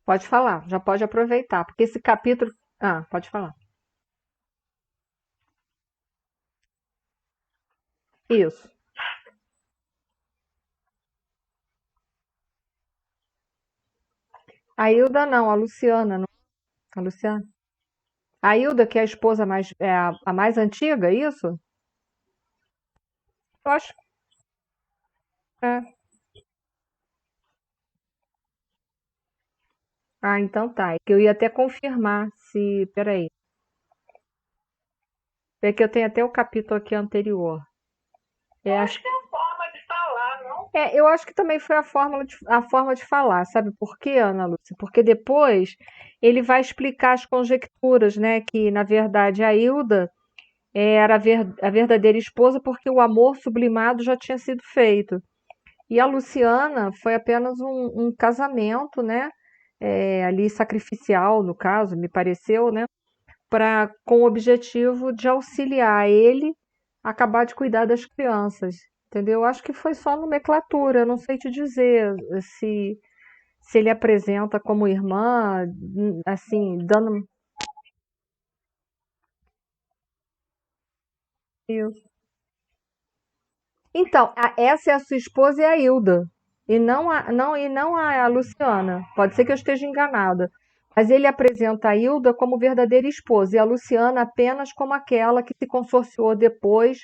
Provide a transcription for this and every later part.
Pode falar, já pode aproveitar, porque esse capítulo. Ah, pode falar. Isso. A Hilda não, a Luciana. Não, a Luciana. A Hilda, que é a esposa mais, é a mais antiga, é isso? Eu acho. É. Ah, então tá. É que eu ia até confirmar se. Peraí. É que eu tenho até o capítulo aqui anterior. É, acho que é a forma de falar, não? Eu acho que também foi a forma de falar, sabe por quê, Ana Lúcia? Porque depois ele vai explicar as conjecturas, né? Que, na verdade, a Hilda era a verdadeira esposa porque o amor sublimado já tinha sido feito. E a Luciana foi apenas um casamento, né? Ali sacrificial, no caso, me pareceu, né? Com o objetivo de auxiliar ele a acabar de cuidar das crianças, entendeu? Acho que foi só nomenclatura, eu não sei te dizer se ele apresenta como irmã, assim, dando. Então, essa é a sua esposa e a Hilda, e não a Luciana. Pode ser que eu esteja enganada, mas ele apresenta a Hilda como verdadeira esposa e a Luciana apenas como aquela que se consorciou depois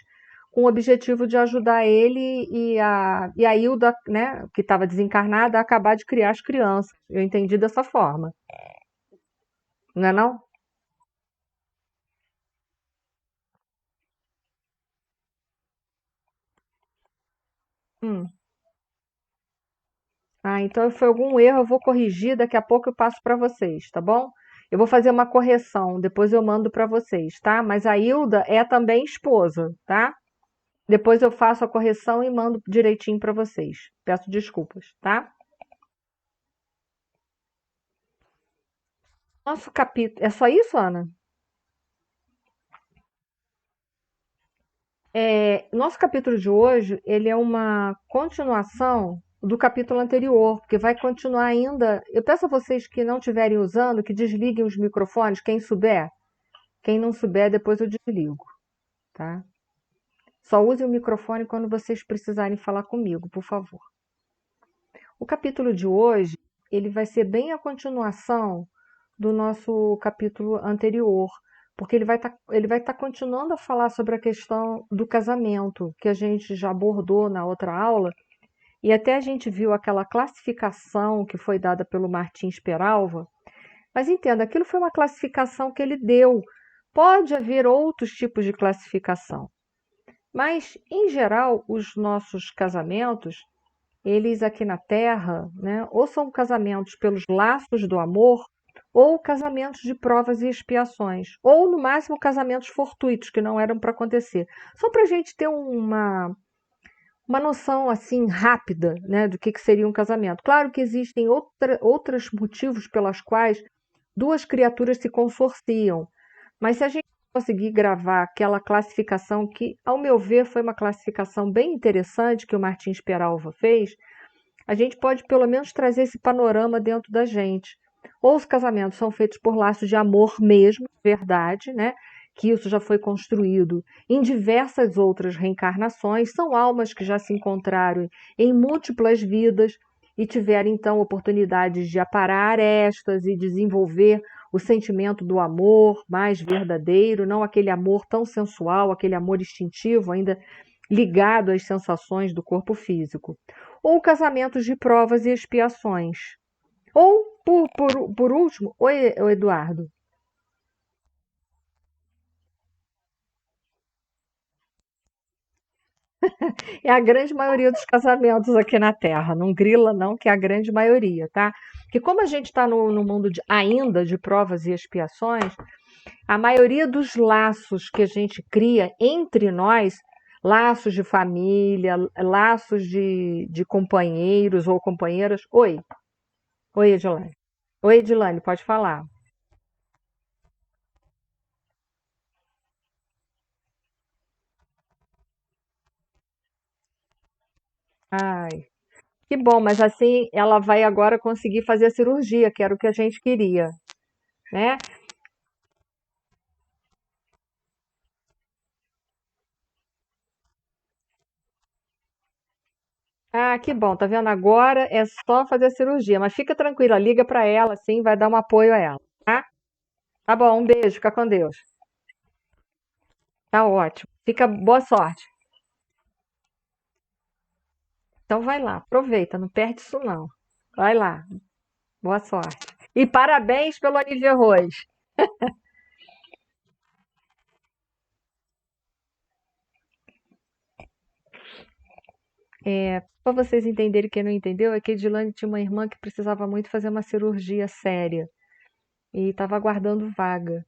com o objetivo de ajudar ele e a Hilda, né, que estava desencarnada, a acabar de criar as crianças. Eu entendi dessa forma, não é não? Hum. Ah, então foi algum erro, eu vou corrigir, daqui a pouco eu passo para vocês, tá bom? Eu vou fazer uma correção, depois eu mando para vocês, tá? Mas a Hilda é também esposa, tá? Depois eu faço a correção e mando direitinho para vocês. Peço desculpas, tá? Nosso capítulo. É só isso, Ana? Nosso capítulo de hoje, ele é uma continuação do capítulo anterior, porque vai continuar ainda. Eu peço a vocês que não estiverem usando, que desliguem os microfones, quem souber. Quem não souber, depois eu desligo, tá? Só use o microfone quando vocês precisarem falar comigo, por favor. O capítulo de hoje, ele vai ser bem a continuação do nosso capítulo anterior, porque ele vai tá continuando a falar sobre a questão do casamento, que a gente já abordou na outra aula, e até a gente viu aquela classificação que foi dada pelo Martins Peralva, mas entenda, aquilo foi uma classificação que ele deu. Pode haver outros tipos de classificação. Mas, em geral, os nossos casamentos, eles aqui na Terra, né, ou são casamentos pelos laços do amor, ou casamentos de provas e expiações, ou no máximo casamentos fortuitos que não eram para acontecer. Só para a gente ter uma noção assim rápida, né, do que seria um casamento. Claro que existem outros motivos pelas quais duas criaturas se consorciam, mas se a gente conseguir gravar aquela classificação que, ao meu ver, foi uma classificação bem interessante que o Martins Peralva fez, a gente pode pelo menos trazer esse panorama dentro da gente. Ou os casamentos são feitos por laços de amor mesmo, verdade, né? Que isso já foi construído em diversas outras reencarnações, são almas que já se encontraram em múltiplas vidas e tiveram então oportunidades de aparar arestas e desenvolver o sentimento do amor mais verdadeiro, não aquele amor tão sensual, aquele amor instintivo, ainda ligado às sensações do corpo físico. Ou casamentos de provas e expiações. Ou, por último, o Eduardo, é a grande maioria dos casamentos aqui na Terra. Não grila, não, que é a grande maioria, tá? Porque como a gente está no mundo ainda de provas e expiações, a maioria dos laços que a gente cria entre nós, laços de família, laços de companheiros ou companheiras. Oi, Edilane. Oi, Edilane, pode falar. Ai, Que bom, mas assim ela vai agora conseguir fazer a cirurgia, que era o que a gente queria, né? Ah, que bom, tá vendo? Agora é só fazer a cirurgia, mas fica tranquila, liga pra ela, assim, vai dar um apoio a ela, tá? Tá bom, um beijo, fica com Deus. Tá ótimo. Fica boa sorte. Então vai lá, aproveita, não perde isso não. Vai lá, boa sorte. E parabéns pelo Anísio Arroz. Para vocês entenderem quem não entendeu, é que a Edilane tinha uma irmã que precisava muito fazer uma cirurgia séria e estava aguardando vaga.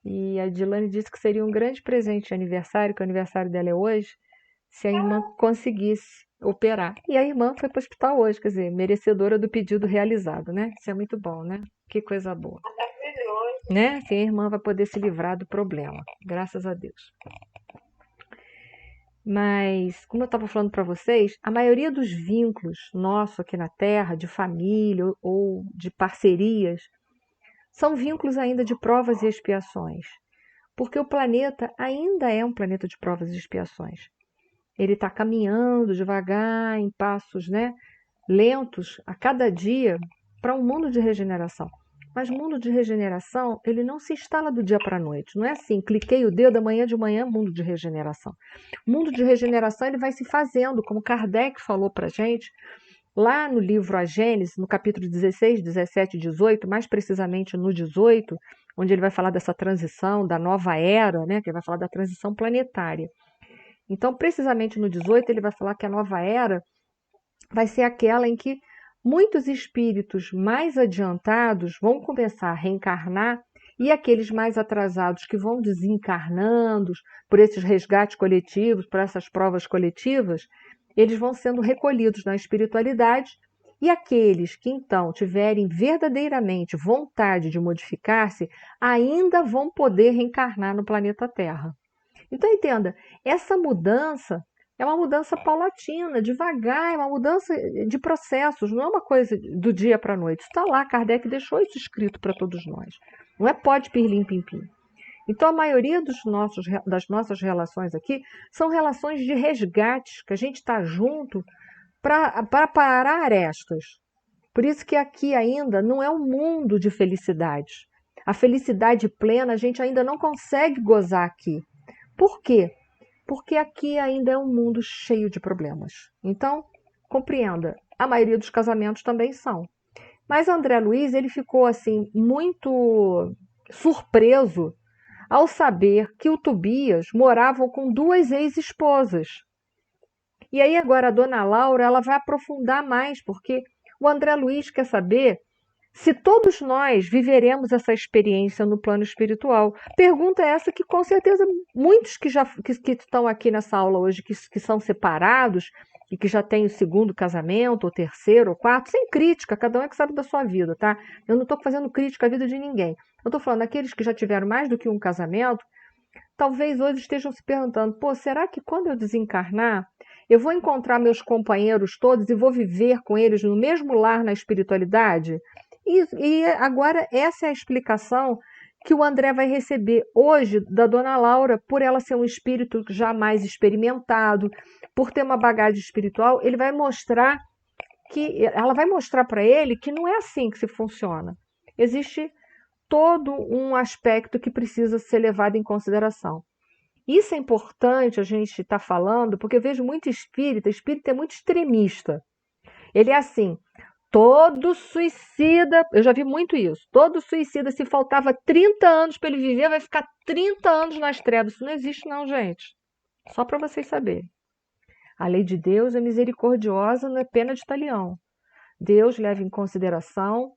E a Edilane disse que seria um grande presente de aniversário, que o aniversário dela é hoje, se a irmã conseguisse operar. E a irmã foi para o hospital hoje, quer dizer, merecedora do pedido realizado, né? Isso é muito bom, né? Que coisa boa. Né? Que a irmã vai poder se livrar do problema, graças a Deus. Mas, como eu estava falando para vocês, a maioria dos vínculos nossos aqui na Terra, de família ou de parcerias, são vínculos ainda de provas e expiações. Porque o planeta ainda é um planeta de provas e expiações. Ele está caminhando devagar, em passos, né, lentos, a cada dia, para um mundo de regeneração. Mas mundo de regeneração, ele não se instala do dia para a noite. Não é assim, cliquei o dedo, amanhã de manhã, mundo de regeneração. O mundo de regeneração, ele vai se fazendo, como Kardec falou para a gente, lá no livro A Gênese, no capítulo 16, 17 e 18, mais precisamente no 18, onde ele vai falar dessa transição, da nova era, né, que ele vai falar da transição planetária. Então, precisamente no 18, ele vai falar que a nova era vai ser aquela em que muitos espíritos mais adiantados vão começar a reencarnar e aqueles mais atrasados que vão desencarnando por esses resgates coletivos, por essas provas coletivas, eles vão sendo recolhidos na espiritualidade e aqueles que então tiverem verdadeiramente vontade de modificar-se ainda vão poder reencarnar no planeta Terra. Então, entenda, essa mudança é uma mudança paulatina, devagar, é uma mudança de processos, não é uma coisa do dia para a noite. Está lá, Kardec deixou isso escrito para todos nós. Não é pode pirlim pim pim. Então, a maioria das nossas relações aqui são relações de resgates, que a gente está junto para parar arestas. Por isso que aqui ainda não é um mundo de felicidade. A felicidade plena a gente ainda não consegue gozar aqui. Por quê? Porque aqui ainda é um mundo cheio de problemas. Então, compreenda, a maioria dos casamentos também são. Mas André Luiz, ele ficou assim muito surpreso ao saber que o Tobias morava com duas ex-esposas. E aí agora a dona Laura, ela vai aprofundar mais, porque o André Luiz quer saber se todos nós viveremos essa experiência no plano espiritual. Pergunta essa que com certeza muitos que estão aqui nessa aula hoje, que são separados e que já têm o segundo casamento, ou terceiro, ou quarto, sem crítica, cada um é que sabe da sua vida, tá? Eu não estou fazendo crítica à vida de ninguém. Eu estou falando daqueles que já tiveram mais do que um casamento, talvez hoje estejam se perguntando, pô, será que quando eu desencarnar, eu vou encontrar meus companheiros todos e vou viver com eles no mesmo lar na espiritualidade? E agora essa é a explicação que o André vai receber hoje da dona Laura, por ela ser um espírito já mais experimentado, por ter uma bagagem espiritual, ele vai mostrar que ela vai mostrar para ele que não é assim que se funciona. Existe todo um aspecto que precisa ser levado em consideração. Isso é importante a gente estar falando, porque eu vejo muito espírita é muito extremista. Ele é assim, todo suicida, eu já vi muito isso, todo suicida, se faltava 30 anos para ele viver, vai ficar 30 anos nas trevas. Isso não existe não, gente. Só para vocês saberem. A lei de Deus é misericordiosa, não é pena de talião. Deus leva em consideração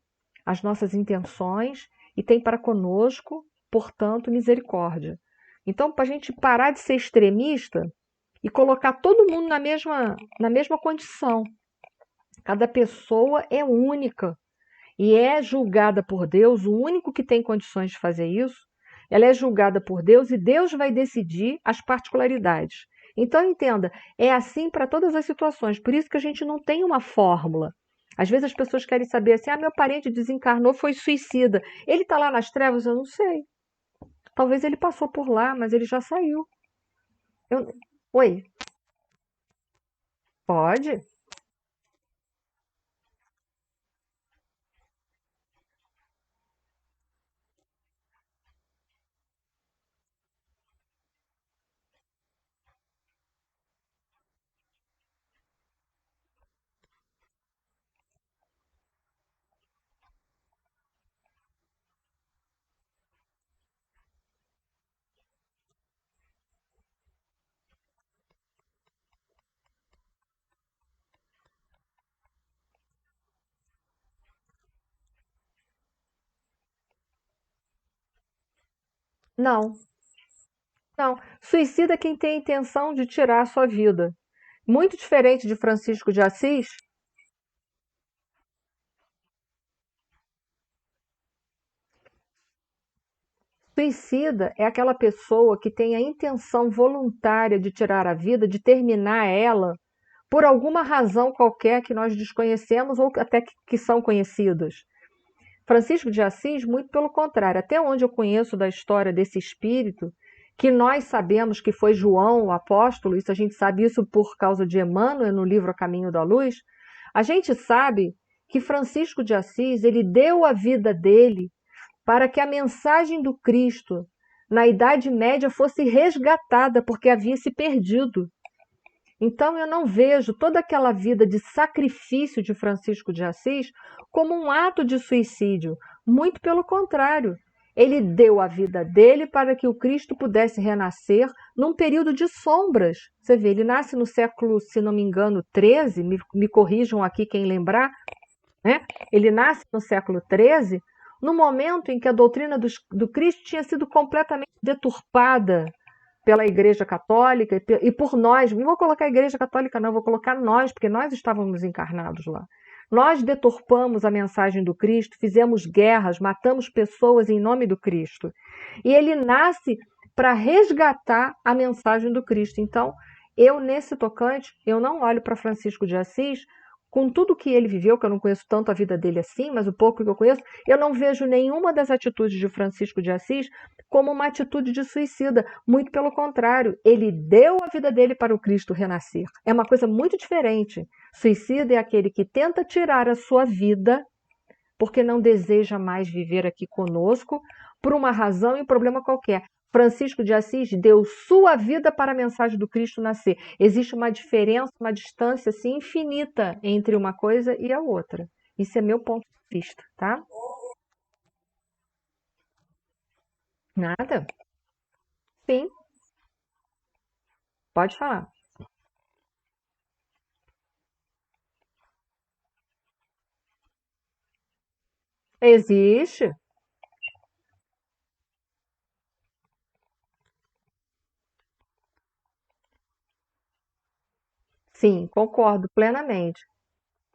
as nossas intenções e tem para conosco, portanto, misericórdia. Então, para a gente parar de ser extremista e colocar todo mundo na mesma condição. Cada pessoa é única e é julgada por Deus, o único que tem condições de fazer isso. Ela é julgada por Deus e Deus vai decidir as particularidades. Então, entenda, é assim para todas as situações. Por isso que a gente não tem uma fórmula. Às vezes as pessoas querem saber assim: meu parente desencarnou, foi suicida. Ele está lá nas trevas? Eu não sei. Talvez ele passou por lá, mas ele já saiu. Eu... Oi, pode? Não, não. Suicida é quem tem a intenção de tirar a sua vida. Muito diferente de Francisco de Assis. Suicida é aquela pessoa que tem a intenção voluntária de tirar a vida, de terminar ela, por alguma razão qualquer que nós desconhecemos ou até que são conhecidas. Francisco de Assis, muito pelo contrário, até onde eu conheço da história desse espírito, que nós sabemos que foi João, o apóstolo, isso a gente sabe isso por causa de Emmanuel no livro A Caminho da Luz, a gente sabe que Francisco de Assis, ele deu a vida dele para que a mensagem do Cristo na Idade Média fosse resgatada, porque havia se perdido. Então eu não vejo toda aquela vida de sacrifício de Francisco de Assis como um ato de suicídio. Muito pelo contrário. Ele deu a vida dele para que o Cristo pudesse renascer num período de sombras. Você vê, ele nasce no século, se não me engano, 13, me corrijam aqui quem lembrar, né? Ele nasce no século 13, no momento em que a doutrina do Cristo tinha sido completamente deturpada pela Igreja Católica e por nós. Não vou colocar a Igreja Católica, não, vou colocar nós, porque nós estávamos encarnados lá. Nós deturpamos a mensagem do Cristo, fizemos guerras, matamos pessoas em nome do Cristo. E ele nasce para resgatar a mensagem do Cristo. Então, eu, nesse tocante, eu não olho para Francisco de Assis com tudo que ele viveu, que eu não conheço tanto a vida dele assim, mas o pouco que eu conheço, eu não vejo nenhuma das atitudes de Francisco de Assis como uma atitude de suicida. Muito pelo contrário, ele deu a vida dele para o Cristo renascer. É uma coisa muito diferente. Suicida é aquele que tenta tirar a sua vida porque não deseja mais viver aqui conosco por uma razão e um problema qualquer. Francisco de Assis deu sua vida para a mensagem do Cristo nascer. Existe uma diferença, uma distância assim, infinita entre uma coisa e a outra. Isso é meu ponto de vista, tá? Nada? Sim, pode falar. Existe? Sim, concordo plenamente.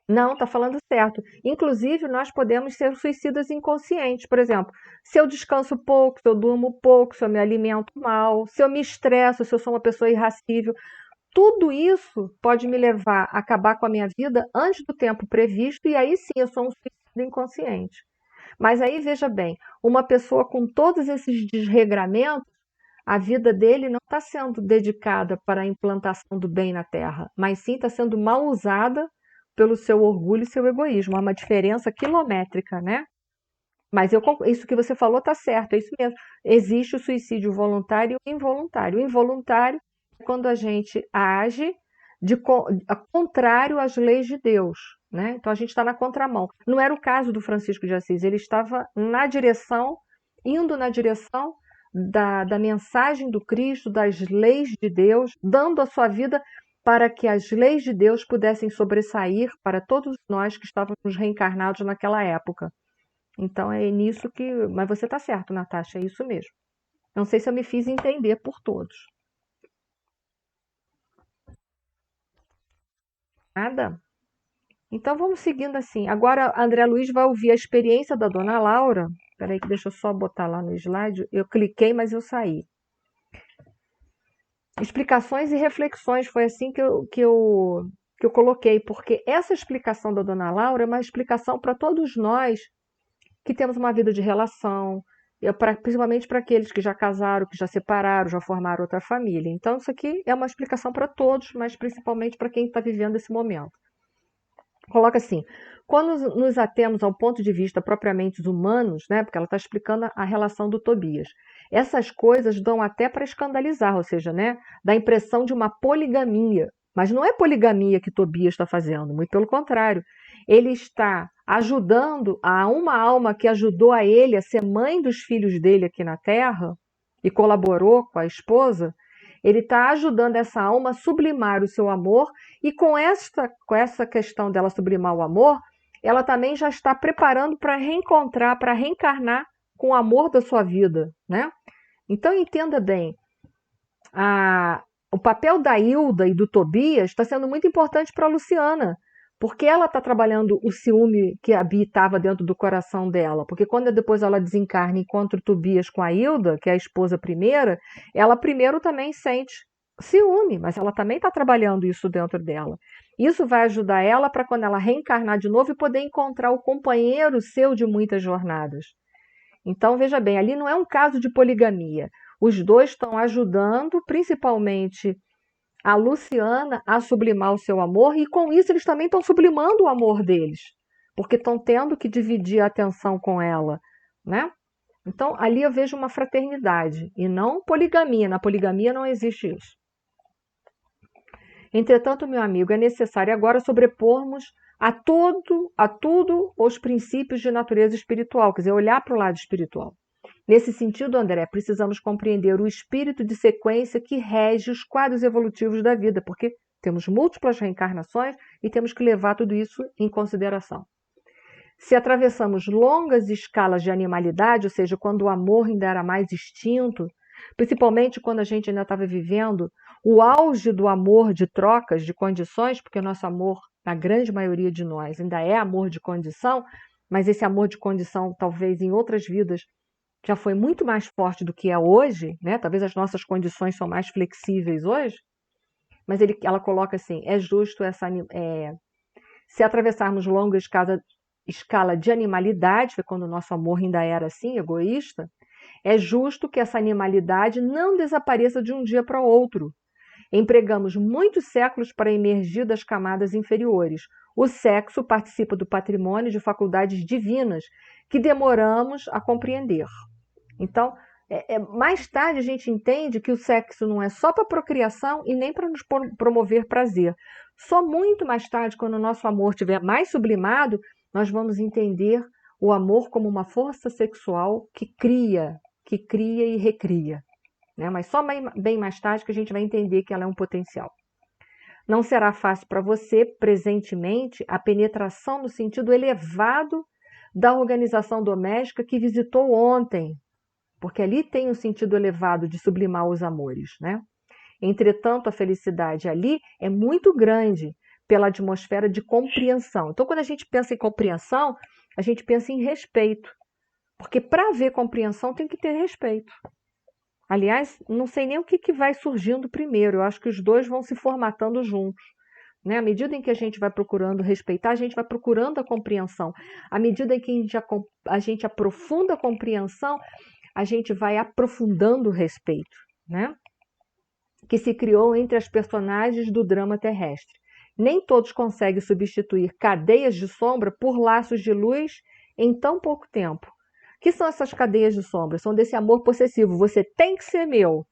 Não, está falando certo. Inclusive, nós podemos ser suicidas inconscientes. Por exemplo, se eu descanso pouco, se eu durmo pouco, se eu me alimento mal, se eu me estresso, se eu sou uma pessoa irracível, tudo isso pode me levar a acabar com a minha vida antes do tempo previsto, e aí sim eu sou um suicida inconsciente. Mas aí veja bem, uma pessoa com todos esses desregramentos, a vida dele não está sendo dedicada para a implantação do bem na Terra, mas sim está sendo mal usada pelo seu orgulho e seu egoísmo. Há uma diferença quilométrica, né? Mas isso que você falou está certo, é isso mesmo. Existe o suicídio voluntário e o involuntário. O involuntário é quando a gente age contrário às leis de Deus, né? Então a gente está na contramão. Não era o caso do Francisco de Assis, ele estava na direção, indo na direção da mensagem do Cristo, das leis de Deus, dando a sua vida para que as leis de Deus pudessem sobressair para todos nós que estávamos reencarnados naquela época. Então é nisso que. Mas você está certo, Natasha, é isso mesmo. Não sei se eu me fiz entender por todos. Nada? Então vamos seguindo assim. Agora a André Luiz vai ouvir a experiência da dona Laura. Espera aí que deixa eu só botar lá no slide. Eu cliquei, mas eu saí. Explicações e reflexões, foi assim que eu coloquei, porque essa explicação da Dona Laura é uma explicação para todos nós que temos uma vida de relação, principalmente para aqueles que já casaram, que já separaram, já formaram outra família. Então, isso aqui é uma explicação para todos, mas principalmente para quem está vivendo esse momento. Coloca assim: quando nos atemos ao ponto de vista propriamente humanos, né, porque ela está explicando a relação do Tobias, essas coisas dão até para escandalizar, ou seja, né, dá a impressão de uma poligamia. Mas não é poligamia que Tobias está fazendo, muito pelo contrário. Ele está ajudando a uma alma que ajudou a ele a ser mãe dos filhos dele aqui na Terra e colaborou com a esposa. Ele está ajudando essa alma a sublimar o seu amor e com essa questão dela sublimar o amor, ela também já está preparando para reencontrar, para reencarnar com o amor da sua vida, né? Então entenda bem, o papel da Hilda e do Tobias está sendo muito importante para a Luciana, porque ela está trabalhando o ciúme que habitava dentro do coração dela. Porque quando depois ela desencarna e encontra o Tobias com a Hilda, que é a esposa primeira, ela primeiro também sente ciúme, mas ela também está trabalhando isso dentro dela. Isso vai ajudar ela para quando ela reencarnar de novo e poder encontrar o companheiro seu de muitas jornadas. Então, veja bem, ali não é um caso de poligamia. Os dois estão ajudando, principalmente a Luciana, a sublimar o seu amor, e com isso eles também estão sublimando o amor deles, porque estão tendo que dividir a atenção com ela, né? Então, ali eu vejo uma fraternidade e não poligamia. Na poligamia não existe isso. Entretanto, meu amigo, é necessário agora sobrepormos a tudo os princípios de natureza espiritual, quer dizer, olhar para o lado espiritual. Nesse sentido, André, precisamos compreender o espírito de sequência que rege os quadros evolutivos da vida, porque temos múltiplas reencarnações e temos que levar tudo isso em consideração. Se atravessamos longas escalas de animalidade, ou seja, quando o amor ainda era mais extinto, principalmente quando a gente ainda estava vivendo o auge do amor de trocas, de condições, porque o nosso amor, na grande maioria de nós, ainda é amor de condição, mas esse amor de condição, talvez em outras vidas, já foi muito mais forte do que é hoje, né? Talvez as nossas condições são mais flexíveis hoje, mas ela coloca assim: é justo se atravessarmos longa escala de animalidade, foi quando o nosso amor ainda era assim, egoísta, é justo que essa animalidade não desapareça de um dia para o outro. Empregamos muitos séculos para emergir das camadas inferiores. O sexo participa do patrimônio de faculdades divinas que demoramos a compreender. Então, mais tarde a gente entende que o sexo não é só para procriação e nem para nos promover prazer. Só muito mais tarde, quando o nosso amor estiver mais sublimado, nós vamos entender o amor como uma força sexual que cria e recria. Né? Mas só bem mais tarde que a gente vai entender que ela é um potencial. Não será fácil para você, presentemente, a penetração no sentido elevado da organização doméstica que visitou ontem, porque ali tem um sentido elevado de sublimar os amores, né? Entretanto, a felicidade ali é muito grande pela atmosfera de compreensão. Então, quando a gente pensa em compreensão, a gente pensa em respeito, porque para haver compreensão tem que ter respeito. Aliás, não sei nem o que vai surgindo primeiro, eu acho que os dois vão se formatando juntos. Né? À medida em que a gente vai procurando respeitar, a gente vai procurando a compreensão. À medida em que a gente aprofunda a compreensão, a gente vai aprofundando o respeito, né? Que se criou entre as personagens do drama terrestre. Nem todos conseguem substituir cadeias de sombra por laços de luz em tão pouco tempo. O que são essas cadeias de sombra? São desse amor possessivo. Você tem que ser meu.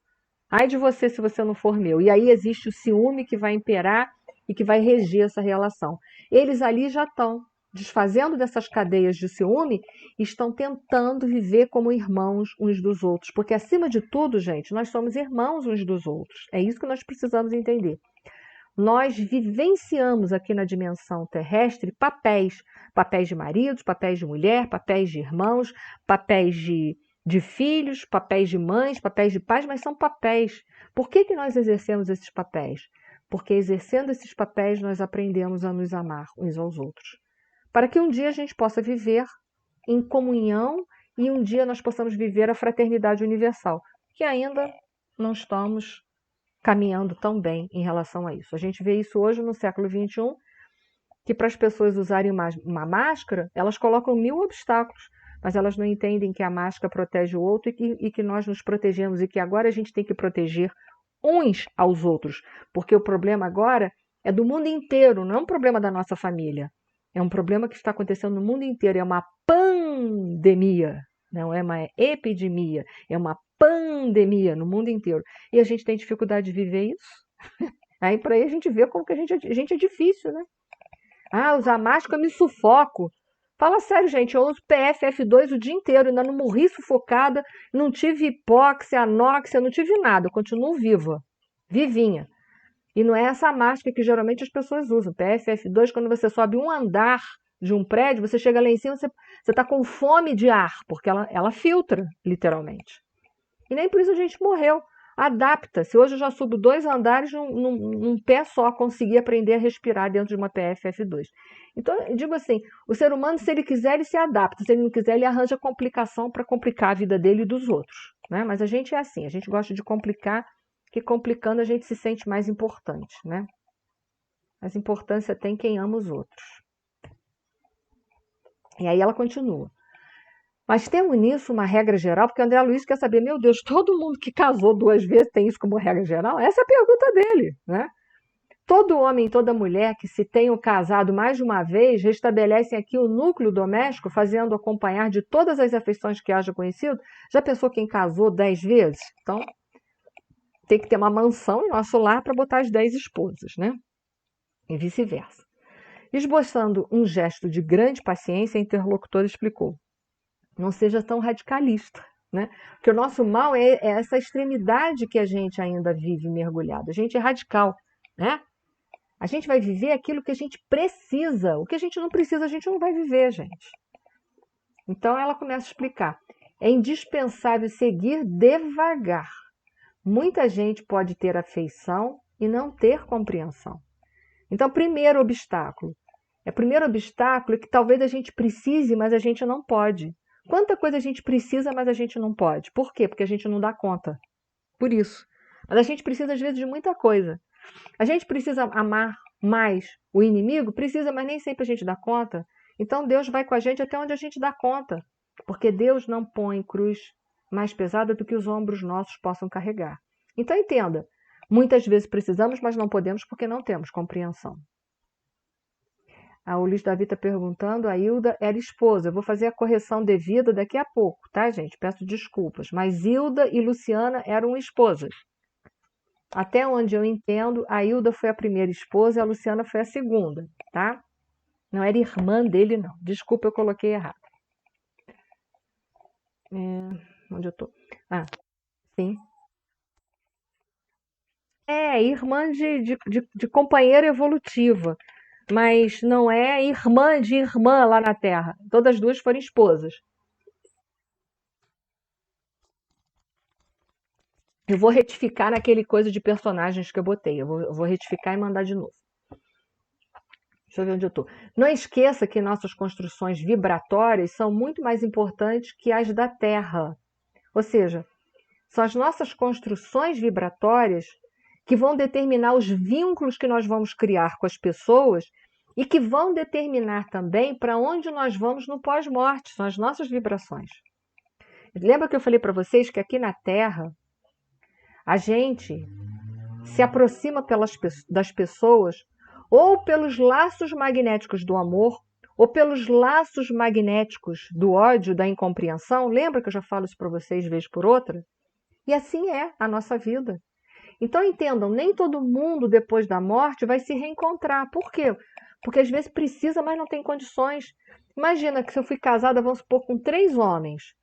Ai de você se você não for meu. E aí existe o ciúme que vai imperar e que vai reger essa relação. Eles ali já estão desfazendo dessas cadeias de ciúme, estão tentando viver como irmãos uns dos outros. Porque, acima de tudo, gente, nós somos irmãos uns dos outros. É isso que nós precisamos entender. Nós vivenciamos aqui na dimensão terrestre papéis. Papéis de maridos, papéis de mulher, papéis de irmãos, papéis de filhos, papéis de mães, papéis de pais, mas são papéis. Por que nós exercemos esses papéis? Porque exercendo esses papéis nós aprendemos a nos amar uns aos outros. Para que um dia a gente possa viver em comunhão e um dia nós possamos viver a fraternidade universal, que ainda não estamos caminhando tão bem em relação a isso. A gente vê isso hoje no século XXI, que para as pessoas usarem uma máscara, elas colocam 1000 obstáculos, mas elas não entendem que a máscara protege o outro e que nós nos protegemos e que agora a gente tem que proteger uns aos outros, porque o problema agora é do mundo inteiro, não é um problema da nossa família. É um problema que está acontecendo no mundo inteiro, é uma pandemia, não é uma epidemia, é uma pandemia no mundo inteiro. E a gente tem dificuldade de viver isso. Aí para aí a gente vê como que a gente é difícil, né? Ah, usar máscara eu me sufoco. Fala sério, gente, eu uso PFF2 o dia inteiro, ainda não morri sufocada, não tive hipóxia, anóxia, não tive nada, eu continuo viva, vivinha. E não é essa máscara que geralmente as pessoas usam. PFF2, quando você sobe um andar de um prédio, você chega lá em cima, você está com fome de ar, porque ela filtra, literalmente. E nem por isso a gente morreu. Adapta. Se hoje eu já subo 2 andares num pé só, consegui aprender a respirar dentro de uma PFF2. Então, eu digo assim, o ser humano, se ele quiser, ele se adapta. Se ele não quiser, ele arranja complicação para complicar a vida dele e dos outros. Né? Mas a gente é assim, a gente gosta de complicar, que complicando a gente se sente mais importante. Né? Mas importância tem quem ama os outros. E aí ela continua. Mas temos nisso uma regra geral, porque o André Luiz quer saber, meu Deus, todo mundo que casou 2 vezes tem isso como regra geral? Essa é a pergunta dele, né? Todo homem e toda mulher que se tenham casado mais de uma vez restabelecem aqui o núcleo doméstico, fazendo acompanhar de todas as afeições que haja conhecido. Já pensou quem casou 10 vezes? Então, tem que ter uma mansão em nosso lar para botar as 10 esposas, né? E vice-versa. Esboçando um gesto de grande paciência, a interlocutora explicou. Não seja tão radicalista, né? Porque o nosso mal é essa extremidade que a gente ainda vive mergulhado. A gente é radical, né? A gente vai viver aquilo que a gente precisa. O que a gente não precisa, a gente não vai viver, gente. Então ela começa a explicar. É indispensável seguir devagar. Muita gente pode ter afeição e não ter compreensão. Então, primeiro obstáculo. O primeiro obstáculo é que talvez a gente precise, mas a gente não pode. Quanta coisa a gente precisa, mas a gente não pode. Por quê? Porque a gente não dá conta. Por isso. Mas a gente precisa, às vezes, de muita coisa. A gente precisa amar mais o inimigo? Precisa, mas nem sempre a gente dá conta. Então, Deus vai com a gente até onde a gente dá conta. Porque Deus não põe cruz mais pesada do que os ombros nossos possam carregar. Então, entenda. Muitas vezes precisamos, mas não podemos porque não temos compreensão. O Luiz Davi está perguntando, a Hilda era esposa. Eu vou fazer a correção devida daqui a pouco, tá, gente? Peço desculpas. Mas Hilda e Luciana eram esposas. Até onde eu entendo, a Hilda foi a primeira esposa e a Luciana foi a segunda, tá? Não era irmã dele, não. Desculpa, eu coloquei errado. Onde eu tô? Ah, sim. É, irmã de companheira evolutiva. Mas não é irmã de irmã lá na Terra. Todas as duas foram esposas. Eu vou retificar naquele coisa de personagens que eu botei. Eu vou retificar e mandar de novo. Deixa eu ver onde eu estou. Não esqueça que nossas construções vibratórias são muito mais importantes que as da Terra. Ou seja, são as nossas construções vibratórias que vão determinar os vínculos que nós vamos criar com as pessoas e que vão determinar também para onde nós vamos no pós-morte. São as nossas vibrações. Lembra que eu falei para vocês que aqui na Terra a gente se aproxima das pessoas ou pelos laços magnéticos do amor ou pelos laços magnéticos do ódio, da incompreensão. Lembra que eu já falo isso para vocês vez por outra? E assim é a nossa vida. Então entendam, nem todo mundo depois da morte vai se reencontrar. Por quê? Porque às vezes precisa, mas não tem condições. Imagina que se eu fui casada, vamos supor, com 3 homens.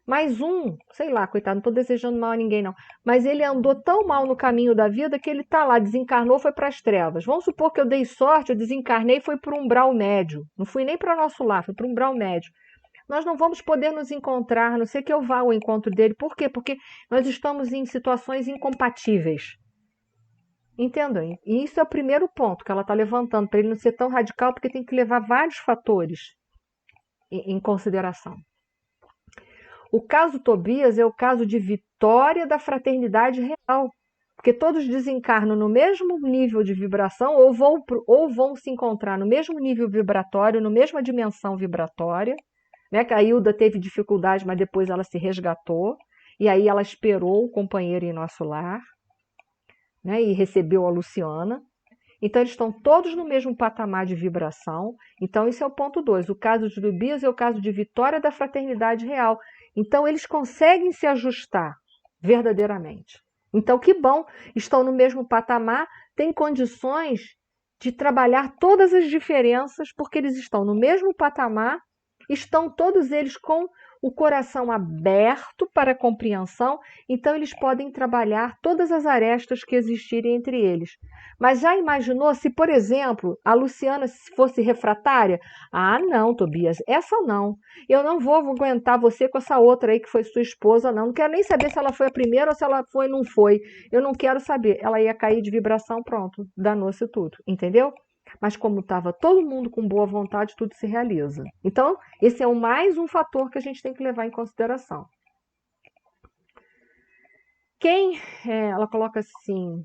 Mais um, sei lá, coitado, não estou desejando mal a ninguém não, mas ele andou tão mal no caminho da vida que ele está lá, desencarnou, foi para as trevas. Vamos supor que eu dei sorte, eu desencarnei e fui para um umbral médio. Não fui nem para o nosso lar, fui para um umbral médio. Nós não vamos poder nos encontrar, a não ser que eu vá ao encontro dele. Por quê? Porque nós estamos em situações incompatíveis. Entendam? E isso é o primeiro ponto que ela está levantando, para ele não ser tão radical, porque tem que levar vários fatores em consideração. O caso Tobias é o caso de vitória da fraternidade real. Porque todos desencarnam no mesmo nível de vibração ou vão se encontrar no mesmo nível vibratório, na mesma dimensão vibratória, né? Que a Hilda teve dificuldade, mas depois ela se resgatou, e aí ela esperou o companheiro em nosso lar, né? E recebeu a Luciana. Então, eles estão todos no mesmo patamar de vibração. Então, esse é o ponto 2. O caso de Lubias é o caso de Vitória da Fraternidade Real. Então, eles conseguem se ajustar verdadeiramente. Então, que bom, estão no mesmo patamar, têm condições de trabalhar todas as diferenças, porque eles estão no mesmo patamar, estão todos eles com o coração aberto para a compreensão, então eles podem trabalhar todas as arestas que existirem entre eles. Mas já imaginou se, por exemplo, a Luciana fosse refratária? Ah, não, Tobias, essa não. Eu não vou aguentar você com essa outra aí que foi sua esposa, não. Não quero nem saber se ela foi a primeira ou se ela foi ou não foi. Eu não quero saber. Ela ia cair de vibração, pronto, danou-se tudo, entendeu? Mas como estava todo mundo com boa vontade, tudo se realiza. Então, esse é mais um fator que a gente tem que levar em consideração. Ela coloca assim,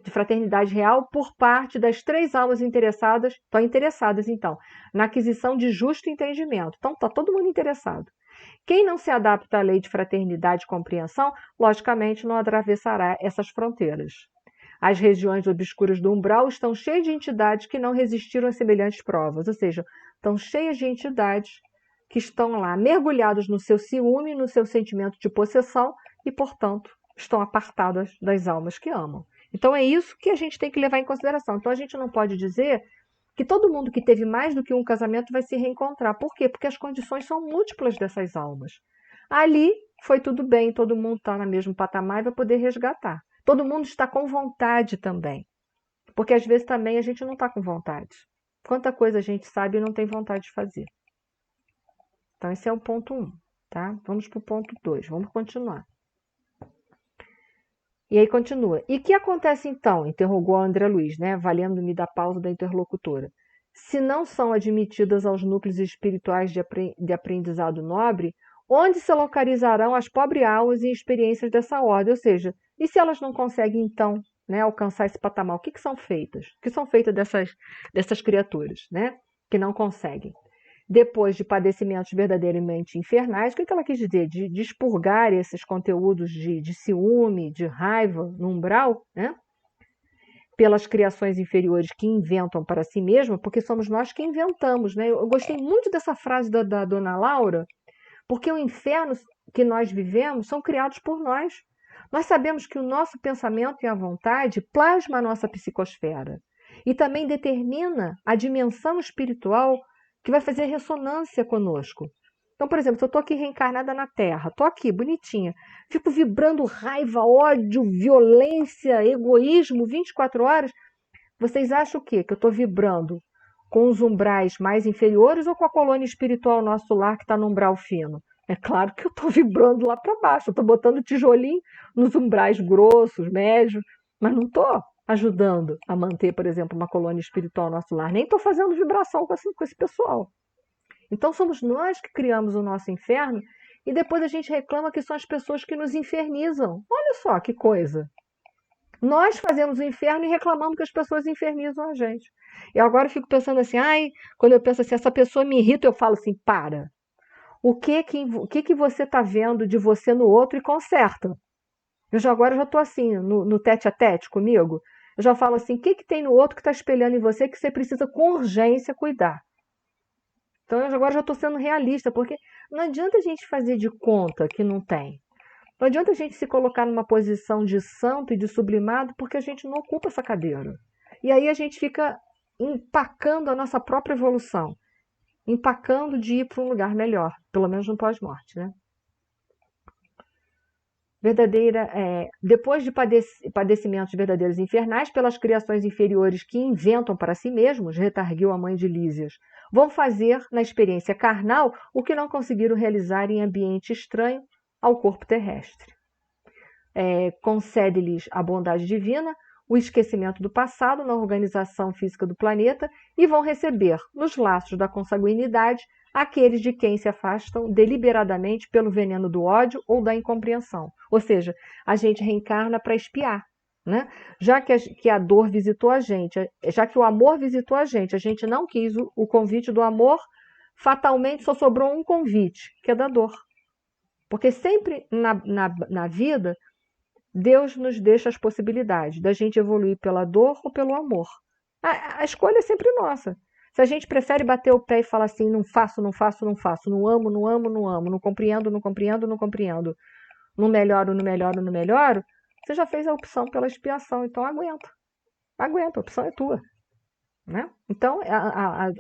de fraternidade real por parte das 3 almas interessadas, estão interessadas então, na aquisição de justo entendimento. Então, está todo mundo interessado. Quem não se adapta à lei de fraternidade e compreensão, logicamente não atravessará essas fronteiras. As regiões obscuras do umbral estão cheias de entidades que não resistiram a semelhantes provas, ou seja, estão cheias de entidades que estão lá mergulhados no seu ciúme, no seu sentimento de possessão e, portanto, estão apartadas das almas que amam. Então é isso que a gente tem que levar em consideração. Então a gente não pode dizer que todo mundo que teve mais do que um casamento vai se reencontrar. Por quê? Porque as condições são múltiplas dessas almas. Ali foi tudo bem, todo mundo está no mesmo patamar e vai poder resgatar. Todo mundo está com vontade também. Porque às vezes também a gente não está com vontade. Quanta coisa a gente sabe e não tem vontade de fazer. Então esse é o ponto 1, tá? Vamos para o ponto 2, vamos continuar. E aí continua. E o que acontece então? Interrogou a André Luiz, né? Valendo-me da pausa da interlocutora. Se não são admitidas aos núcleos espirituais de aprendizado nobre, onde se localizarão as pobres almas em experiências dessa ordem? Ou seja, e se elas não conseguem, então, né, alcançar esse patamar? O que são feitas? O que são feitas dessas criaturas, né? Que não conseguem? Depois de padecimentos verdadeiramente infernais, o que ela quis dizer? De expurgar esses conteúdos de ciúme, de raiva no umbral, né? Pelas criações inferiores que inventam para si mesma, porque somos nós que inventamos, né? Eu gostei muito dessa frase da dona Laura, porque o inferno que nós vivemos são criados por nós. Nós sabemos que o nosso pensamento e a vontade plasma a nossa psicosfera e também determina a dimensão espiritual que vai fazer ressonância conosco. Então, por exemplo, se eu estou aqui reencarnada na Terra, estou aqui, bonitinha, fico vibrando raiva, ódio, violência, egoísmo 24 horas, vocês acham o quê? Que eu estou vibrando com os umbrais mais inferiores ou com a colônia espiritual nosso lar que está no umbral fino? É claro que eu estou vibrando lá para baixo, eu estou botando tijolinho nos umbrais grossos, médios, mas não estou ajudando a manter, por exemplo, uma colônia espiritual nosso lar, nem estou fazendo vibração com esse pessoal. Então somos nós que criamos o nosso inferno e depois a gente reclama que são as pessoas que nos infernizam. Olha só que coisa. Nós fazemos o inferno e reclamamos que as pessoas infernizam a gente. E agora eu fico pensando assim, quando eu penso assim, essa pessoa me irrita, eu falo assim, para. O que você está vendo de você no outro e conserta? Agora eu já estou assim, no tete a tete comigo. Eu já falo assim, o que tem no outro que está espelhando em você que você precisa com urgência cuidar? Então eu agora já estou sendo realista, porque não adianta a gente fazer de conta que não tem. Não adianta a gente se colocar numa posição de santo e de sublimado, porque a gente não ocupa essa cadeira. E aí a gente fica empacando a nossa própria evolução, empacando de ir para um lugar melhor, pelo menos no pós-morte, né? Depois de padecimentos verdadeiros infernais pelas criações inferiores que inventam para si mesmos, retarguiu a mãe de Lísias, vão fazer na experiência carnal o que não conseguiram realizar em ambiente estranho ao corpo terrestre. Concede-lhes a bondade divina o esquecimento do passado na organização física do planeta e vão receber, nos laços da consanguinidade, aqueles de quem se afastam deliberadamente pelo veneno do ódio ou da incompreensão. Ou seja, a gente reencarna para expiar, né? Já que a dor visitou a gente, já que o amor visitou a gente não quis o convite do amor, fatalmente só sobrou um convite, que é da dor. Porque sempre na vida, Deus nos deixa as possibilidades da gente evoluir pela dor ou pelo amor. A escolha é sempre nossa. Se a gente prefere bater o pé e falar assim, não faço, não faço, não faço, não amo, não amo, não amo, não compreendo, não compreendo, não compreendo, não melhoro, não melhoro, não melhoro, você já fez a opção pela expiação, então aguenta. Aguenta, a opção é tua. Né? Então,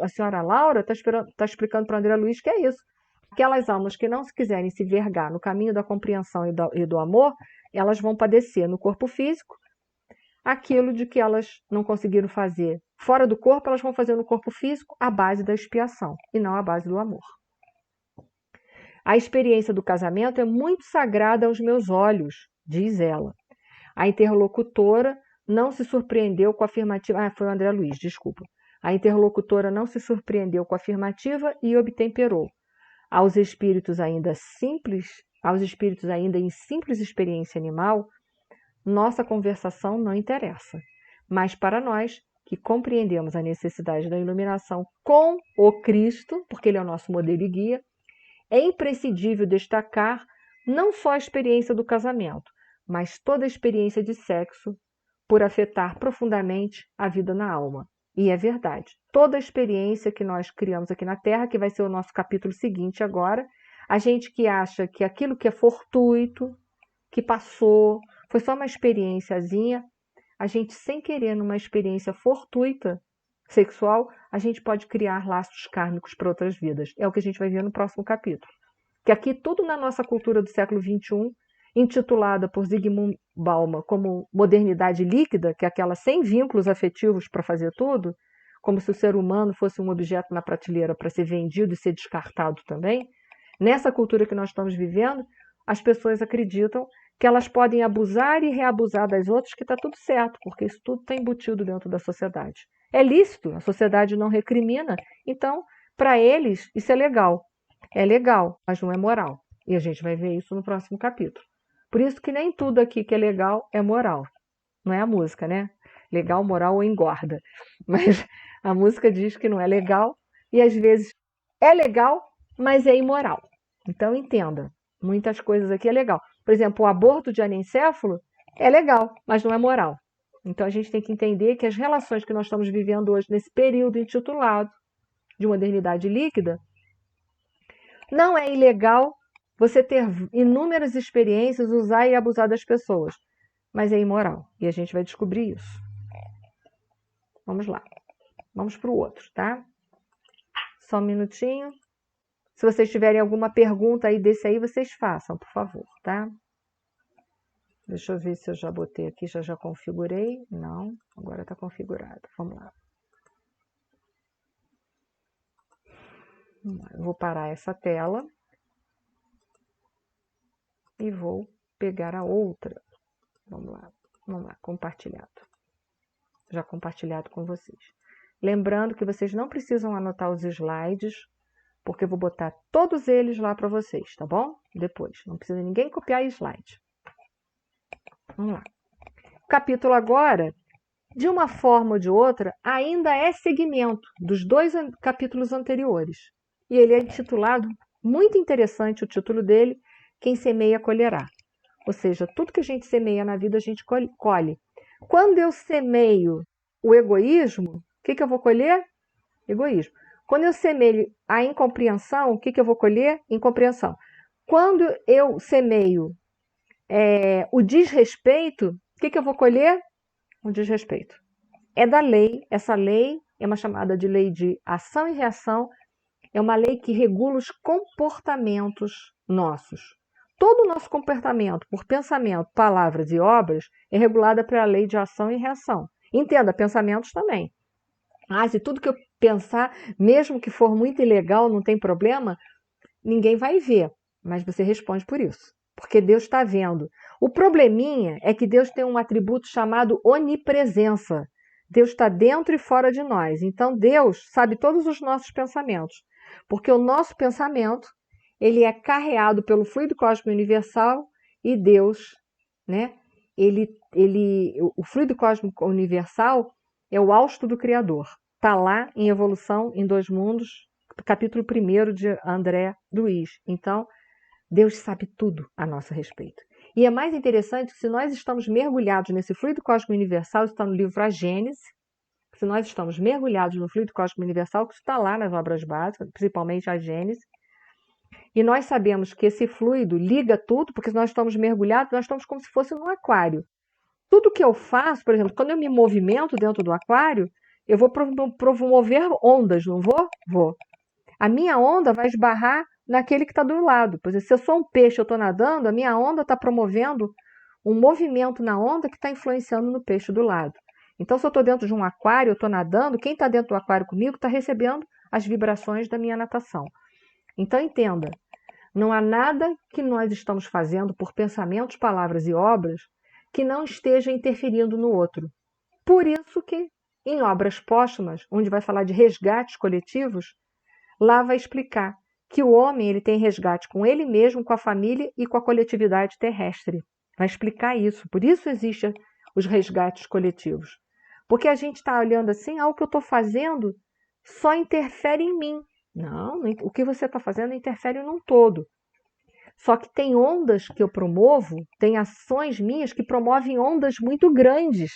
a senhora Laura está explicando para o André Luiz que é isso. Aquelas almas que não se quiserem se vergar no caminho da compreensão e do amor, elas vão padecer no corpo físico aquilo de que elas não conseguiram fazer fora do corpo, elas vão fazer no corpo físico à base da expiação e não à base do amor. A experiência do casamento é muito sagrada aos meus olhos, diz ela. A interlocutora não se surpreendeu com a afirmativa... foi o André Luiz, desculpa. A interlocutora não se surpreendeu com a afirmativa e obtemperou. Aos espíritos ainda em simples experiência animal, nossa conversação não interessa. Mas para nós, que compreendemos a necessidade da iluminação com o Cristo, porque ele é o nosso modelo e guia, é imprescindível destacar não só a experiência do casamento, mas toda a experiência de sexo, por afetar profundamente a vida na alma. E é verdade. Toda a experiência que nós criamos aqui na Terra, que vai ser o nosso capítulo seguinte agora, a gente que acha que aquilo que é fortuito, que passou, foi só uma experiênciazinha, a gente sem querer numa experiência fortuita sexual, a gente pode criar laços kármicos para outras vidas. É o que a gente vai ver no próximo capítulo. Que aqui tudo na nossa cultura do século XXI, intitulada por Zygmunt Bauman como modernidade líquida, que é aquela sem vínculos afetivos para fazer tudo, como se o ser humano fosse um objeto na prateleira para ser vendido e ser descartado também. Nessa cultura que nós estamos vivendo, as pessoas acreditam que elas podem abusar e reabusar das outras, que está tudo certo, porque isso tudo está embutido dentro da sociedade. É lícito, a sociedade não recrimina, então, para eles, isso é legal. É legal, mas não é moral. E a gente vai ver isso no próximo capítulo. Por isso que nem tudo aqui que é legal é moral. Não é a música, né? Legal, moral ou engorda. Mas a música diz que não é legal e às vezes é legal, mas é imoral. Então entenda, muitas coisas aqui é legal. Por exemplo, o aborto de anencéfalo é legal, mas não é moral. Então a gente tem que entender que as relações que nós estamos vivendo hoje, nesse período intitulado de modernidade líquida, não é ilegal você ter inúmeras experiências, usar e abusar das pessoas, mas é imoral. E a gente vai descobrir isso. Vamos lá. Vamos para o outro, tá? Só um minutinho. Se vocês tiverem alguma pergunta aí desse aí, vocês façam, por favor, tá? Deixa eu ver se eu já botei aqui, já configurei. Não, agora está configurado. Vamos lá. Eu vou parar essa tela e vou pegar a outra. Vamos lá, compartilhado. Já compartilhado com vocês. Lembrando que vocês não precisam anotar os slides, porque eu vou botar todos eles lá para vocês, tá bom? Depois, não precisa ninguém copiar slide. Vamos lá. O capítulo agora, de uma forma ou de outra, ainda é segmento dos 2 capítulos anteriores. E ele é intitulado, muito interessante o título dele, Quem Semeia Colherá. Ou seja, tudo que a gente semeia na vida, a gente colhe. Quando eu semeio o egoísmo, o que eu vou colher? Egoísmo. Quando eu semeio a incompreensão, o que eu vou colher? Incompreensão. Quando eu semeio o desrespeito, o que eu vou colher? O desrespeito. É da lei, essa lei é uma chamada de lei de ação e reação, é uma lei que regula os comportamentos nossos. Todo o nosso comportamento, por pensamento, palavras e obras, é regulada pela lei de ação e reação. Entenda, pensamentos também. Se tudo que eu pensar, mesmo que for muito ilegal, não tem problema, ninguém vai ver, mas você responde por isso. porque Deus está vendo. O probleminha é que Deus tem um atributo chamado onipresença. Deus está dentro e fora de nós. Então Deus sabe todos os nossos pensamentos, porque o nosso pensamento ele é carreado pelo fluido cósmico universal e Deus, né? O fluido cósmico universal é o hausto do Criador. Está lá em Evolução em Dois Mundos, capítulo 1 de André Luiz. Então, Deus sabe tudo a nosso respeito. E é mais interessante que se nós estamos mergulhados nesse fluido cósmico universal, isso está no livro A Gênese, se nós estamos mergulhados no fluido cósmico universal, que está lá nas obras básicas, principalmente a Gênese, e nós sabemos que esse fluido liga tudo, porque nós estamos mergulhados, nós estamos como se fosse num aquário. Tudo que eu faço, por exemplo, quando eu me movimento dentro do aquário, eu vou promover ondas, não vou? Vou. A minha onda vai esbarrar naquele que está do lado. Por exemplo, se eu sou um peixe, eu estou nadando, a minha onda está promovendo um movimento na onda que está influenciando no peixe do lado. Então, se eu estou dentro de um aquário, eu estou nadando, quem está dentro do aquário comigo está recebendo as vibrações da minha natação. Então, entenda, não há nada que nós estamos fazendo por pensamentos, palavras e obras que não esteja interferindo no outro. Por isso que, em obras póstumas, onde vai falar de resgates coletivos, lá vai explicar que o homem ele tem resgate com ele mesmo, com a família e com a coletividade terrestre. Vai explicar isso. Por isso existem os resgates coletivos. Porque a gente está olhando assim, o que eu estou fazendo só interfere em mim. Não, o que você está fazendo interfere num todo. Só que tem ondas que eu promovo, tem ações minhas que promovem ondas muito grandes.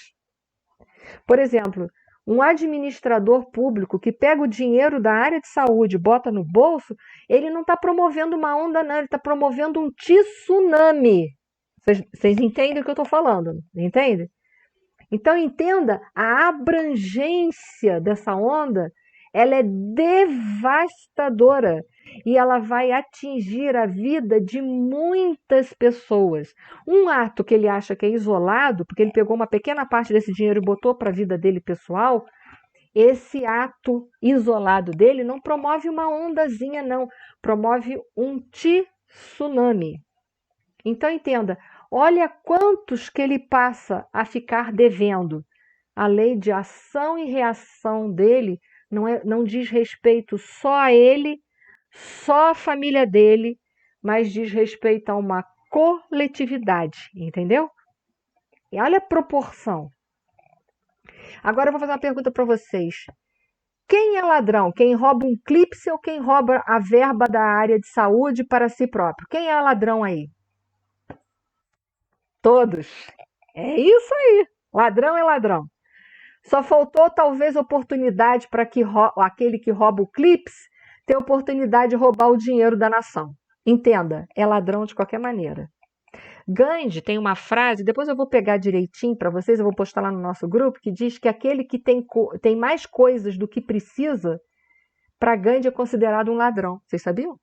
Por exemplo, um administrador público que pega o dinheiro da área de saúde e bota no bolso, ele não está promovendo uma onda, não, ele está promovendo um tsunami. Vocês entendem o que eu estou falando? Entende? Então, entenda a abrangência dessa onda, ela é devastadora e ela vai atingir a vida de muitas pessoas. Um ato que ele acha que é isolado, porque ele pegou uma pequena parte desse dinheiro e botou para a vida dele pessoal, esse ato isolado dele não promove uma ondazinha, não. Promove um tsunami. Então, entenda, olha quantos que ele passa a ficar devendo. A lei de ação e reação dele não diz respeito só a ele, só a família dele, mas diz respeito a uma coletividade, entendeu? E olha a proporção. Agora eu vou fazer uma pergunta para vocês. Quem é ladrão? Quem rouba um clipe ou quem rouba a verba da área de saúde para si próprio? Quem é ladrão aí? Todos. É isso aí. Ladrão é ladrão. Só faltou talvez oportunidade para que aquele que rouba o clipe ter oportunidade de roubar o dinheiro da nação. Entenda, é ladrão de qualquer maneira. Gandhi tem uma frase, depois eu vou pegar direitinho para vocês, eu vou postar lá no nosso grupo, que diz que aquele que tem mais coisas do que precisa, para Gandhi é considerado um ladrão. Vocês sabiam?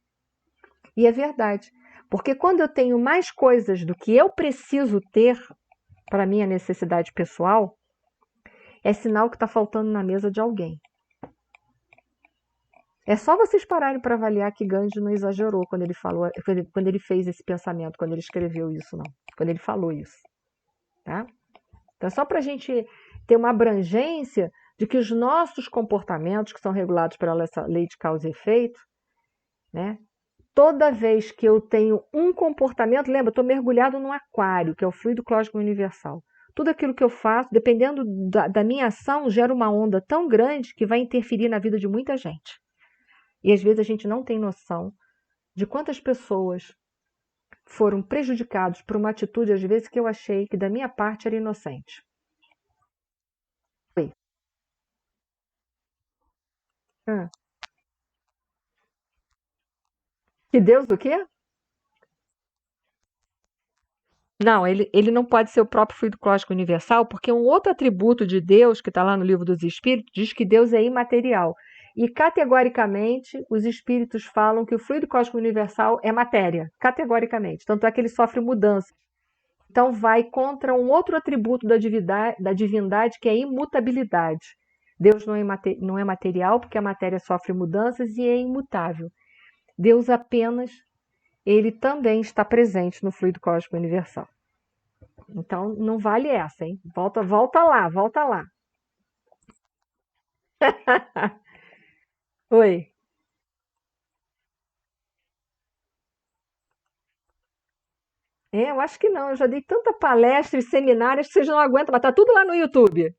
E é verdade. Porque quando eu tenho mais coisas do que eu preciso ter para minha necessidade pessoal, é sinal que está faltando na mesa de alguém. É só vocês pararem para avaliar que Gandhi não exagerou quando ele fez esse pensamento, quando ele escreveu isso, não. Quando ele falou isso. Tá? Então, só para a gente ter uma abrangência de que os nossos comportamentos, que são regulados pela lei de causa e efeito, né? Toda vez que eu tenho um comportamento, lembra, eu estou mergulhado num aquário, que é o fluido cósmico universal. Tudo aquilo que eu faço, dependendo da minha ação, gera uma onda tão grande que vai interferir na vida de muita gente. E às vezes a gente não tem noção de quantas pessoas foram prejudicadas por uma atitude, às vezes, que eu achei que da minha parte era inocente. Oi. Que Deus o quê? Não, ele não pode ser o próprio fluido cósmico universal, porque um outro atributo de Deus, que está lá no Livro dos Espíritos, diz que Deus é imaterial. E, categoricamente, os espíritos falam que o fluido cósmico universal é matéria. Categoricamente. Tanto é que ele sofre mudança. Então, vai contra um outro atributo da divindade, que é a imutabilidade. Deus não é material, porque a matéria sofre mudanças e é imutável. Deus apenas ele também está presente no fluido cósmico universal. Então, não vale essa, hein? Volta lá, volta lá. Oi. Eu acho que não. Eu já dei tanta palestra e seminários que vocês não aguentam, mas tá tudo lá no YouTube.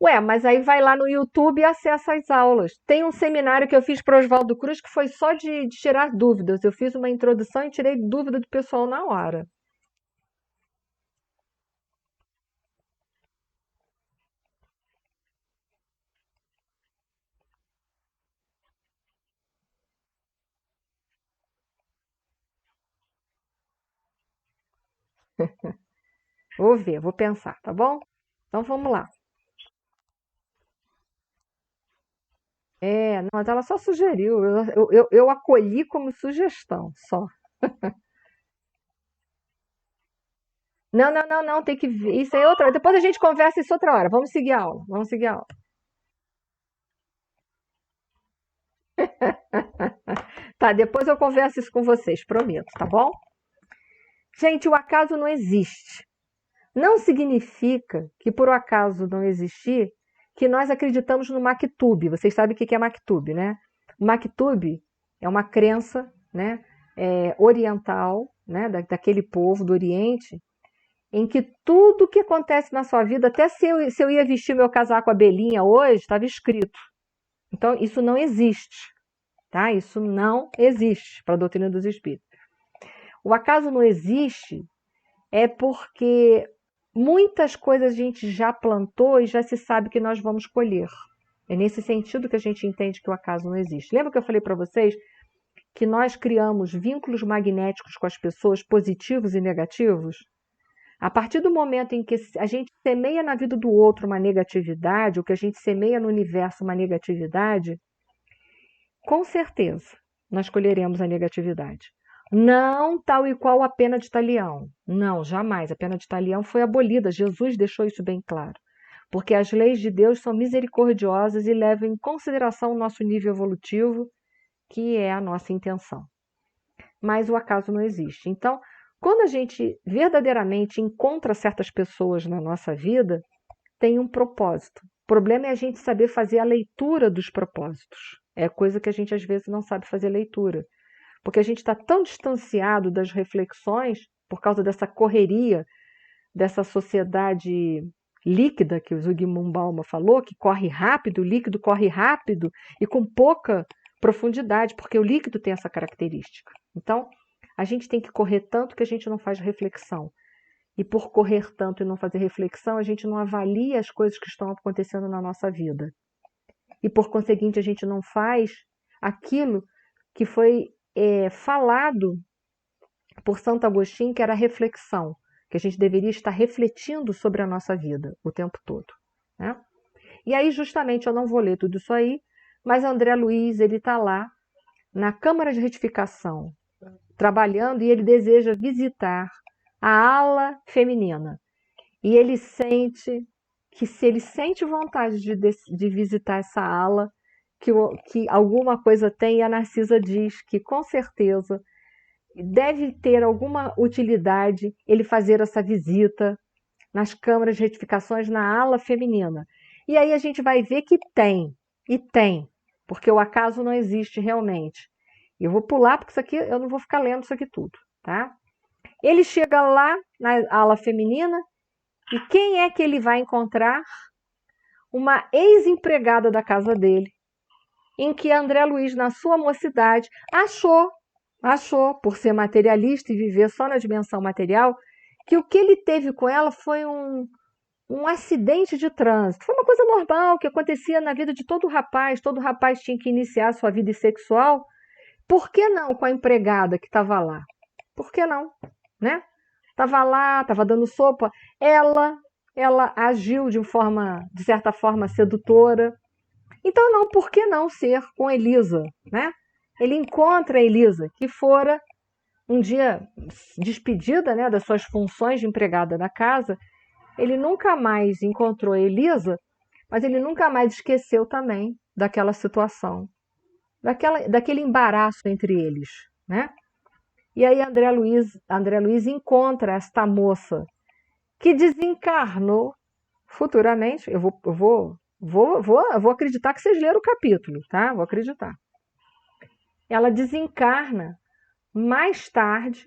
Ué, mas aí vai lá no YouTube e acessa as aulas. Tem um seminário que eu fiz para Oswaldo Cruz que foi só de tirar dúvidas. Eu fiz uma introdução e tirei dúvida do pessoal na hora. Vou ver, vou pensar, tá bom? Então vamos lá. É, não, mas ela só sugeriu. Eu acolhi como sugestão, só. Não, não, não, não, tem que ver. Isso é outra. Depois a gente conversa isso outra hora. Vamos seguir a aula. Vamos seguir a aula. Tá, depois eu converso isso com vocês, prometo, tá bom? Gente, o acaso não existe. Não significa que por o acaso não existir, que nós acreditamos no Maktub. Vocês sabem o que é Maktub, né? O Maktub é uma crença, né, oriental, né, daquele povo do Oriente, em que tudo que acontece na sua vida, até se eu ia vestir meu casaco abelhinha hoje, estava escrito. Então, isso não existe, tá? Isso não existe para a doutrina dos espíritos. O acaso não existe é porque muitas coisas a gente já plantou e já se sabe que nós vamos colher. É nesse sentido que a gente entende que o acaso não existe. Lembra que eu falei para vocês que nós criamos vínculos magnéticos com as pessoas, positivos e negativos? A partir do momento em que a gente semeia na vida do outro uma negatividade, ou que a gente semeia no universo uma negatividade, com certeza nós colheremos a negatividade. Não tal e qual a pena de talião. Não, jamais. A pena de talião foi abolida. Jesus deixou isso bem claro. Porque as leis de Deus são misericordiosas e levam em consideração o nosso nível evolutivo, que é a nossa intenção. Mas o acaso não existe. Então, quando a gente verdadeiramente encontra certas pessoas na nossa vida, tem um propósito. O problema é a gente saber fazer a leitura dos propósitos. É coisa que a gente às vezes não sabe fazer leitura. Porque a gente está tão distanciado das reflexões por causa dessa correria, dessa sociedade líquida que o Zygmunt Bauman falou, que corre rápido, o líquido corre rápido e com pouca profundidade, porque o líquido tem essa característica. Então, a gente tem que correr tanto que a gente não faz reflexão. E por correr tanto e não fazer reflexão, a gente não avalia as coisas que estão acontecendo na nossa vida. E por conseguinte, a gente não faz aquilo que foi falado por Santo Agostinho, que era a reflexão, que a gente deveria estar refletindo sobre a nossa vida o tempo todo, né? E aí, justamente, eu não vou ler tudo isso aí, mas André Luiz, ele está lá na Câmara de Retificação, trabalhando, e ele deseja visitar a ala feminina. E ele sente que, se ele sente vontade de visitar essa ala, que alguma coisa tem, e a Narcisa diz que, com certeza, deve ter alguma utilidade ele fazer essa visita nas câmaras de retificações na ala feminina. E aí a gente vai ver que tem, e tem, porque o acaso não existe realmente. Eu vou pular, porque isso aqui eu não vou ficar lendo isso aqui tudo, tá? Ele chega lá na ala feminina, e quem é que ele vai encontrar? Uma ex-empregada da casa dele, em que André Luiz, na sua mocidade, achou, por ser materialista e viver só na dimensão material, que o que ele teve com ela foi um acidente de trânsito. Foi uma coisa normal que acontecia na vida de todo rapaz. Todo rapaz tinha que iniciar sua vida sexual. Por que não com a empregada que estava lá? Por que não, né? Estava lá, estava dando sopa. Ela agiu de certa forma, sedutora. Então, não, por que não ser com Elisa, né? Ele encontra a Elisa, que fora um dia despedida, né, das suas funções de empregada na casa. Ele nunca mais encontrou a Elisa, mas ele nunca mais esqueceu também daquela situação daquele embaraço entre eles, né? E aí André Luiz encontra esta moça que desencarnou futuramente. Eu vou acreditar que vocês leram o capítulo, tá? Vou acreditar. Ela desencarna mais tarde,